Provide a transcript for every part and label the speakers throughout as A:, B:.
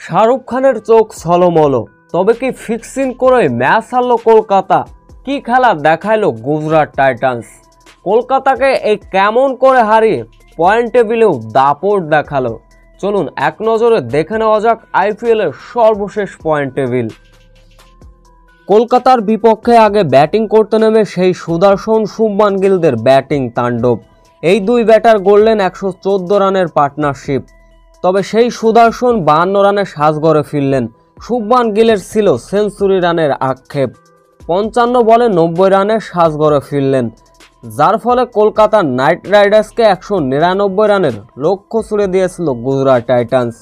A: শাহরুখ খানের চোখ ছলমলো, তবে কি ফিক্সিং করে ম্যাচ হারল কলকাতা? কি খেলা দেখাইলো গুজরাট টাইটান্স? কলকাতাকে এই কেমন করে হারিয়ে পয়েন্ট টেবিলেও দাপট দেখালো। চলুন এক নজরে দেখে নেওয়া যাক আইপিএল এর সর্বশেষ পয়েন্ট টেবিল। কলকাতার বিপক্ষে আগে ব্যাটিং করতে নেমে সেই সুদর্শন শুভমান গিলদের ব্যাটিং তাণ্ডব। এই দুই ব্যাটার গড়লেন 114 রানের পার্টনারশিপ। তবে সেই সুদর্শন 52 রানে সাজঘরে ফিরলেন। শুভমান গিলের ছিল সেঞ্চুরি রানের আক্ষেপ। 55 বলে 90 রানে সাজঘরে ফিরলেন, যার ফলে কলকাতা নাইট রাইডার্সকে 199 রানের লক্ষ্য ছুড়ে দিয়েছিল গুজরাট টাইটান্স।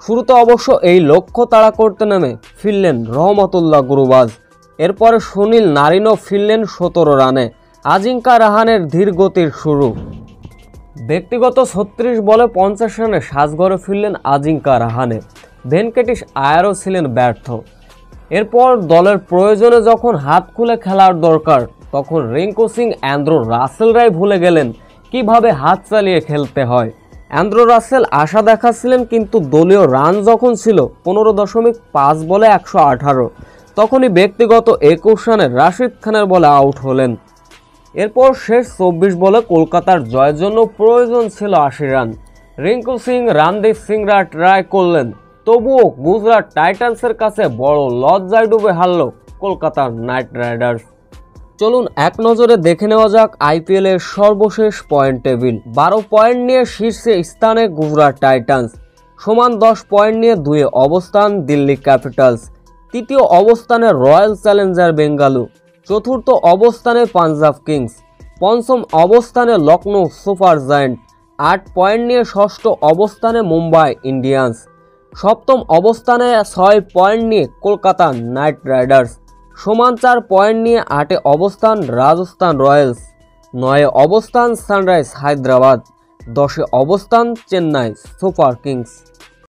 A: শুরুতে অবশ্য এই লক্ষ্য তাড়া করতে নেমে ফিরলেন রহমতুল্লাহ গুরবাজ। এরপরে সুনীল নারিনও ফিরলেন 17 রানে। আজিঙ্কা রাহানের ধীর গতির শুরু। ব্যক্তিগত 36 বলে 50 রানে সাজঘরে ফিরলেন আজিঙ্কা রাহানে। ভেঙ্কটেশ আয়ারও ছিলেন ব্যর্থ। এরপর দলের প্রয়োজনে যখন হাত খুলে খেলার দরকার, তখন রিঙ্কু সিং, অ্যান্দ্রু রাসেলরাই ভুলে গেলেন কিভাবে হাত চালিয়ে খেলতে হয়। অ্যান্দ্রু রাসেল আশা দেখাচ্ছিলেন, কিন্তু দলীয় রান যখন ছিল 15.5 বলে 118, তখনই ব্যক্তিগত 21 রানে রাশিদ খানের বলে আউট হলেন। এরপর শেষ 24 বলে কলকাতার জয়ের জন্য প্রয়োজন ছিল 80 রান। রিঙ্কু সিং, রণদীপ সিংরা ট্রাই করলেন, তবুও গুজরাট টাইটান্সের কাছে বড় লজ্জায় ডুবে হারল কলকাতার নাইট রাইডার্স। চলুন এক নজরে দেখে নেওয়া যাক আইপিএল এর সর্বশেষ পয়েন্ট টেবিল। 12 পয়েন্ট নিয়ে শীর্ষে স্থানে গুজরাট টাইটান্স, সমান 10 পয়েন্ট নিয়ে 2 অবস্থান দিল্লি ক্যাপিটালস। তৃতীয় অবস্থানে রয়্যাল চ্যালেঞ্জার বেঙ্গালুরু, চতুর্থ অবস্থানে পাঞ্জাব কিংস, পঞ্চম অবস্থানে লখনৌ সুপার জায়ান্ট, 8 পয়েন্ট নিয়ে ষষ্ঠ অবস্থানে মুম্বাই ইন্ডিয়ান্স, সপ্তম অবস্থানে 6 পয়েন্ট নিয়ে কলকাতা নাইট রাইডার্স, সমান 4 পয়েন্ট নিয়ে 8 অবস্থান রাজস্থান রয়্যালস, 9 অবস্থান সানরাইজ হায়দ্রাবাদ, 10 অবস্থান চেন্নাই সুপার কিংস।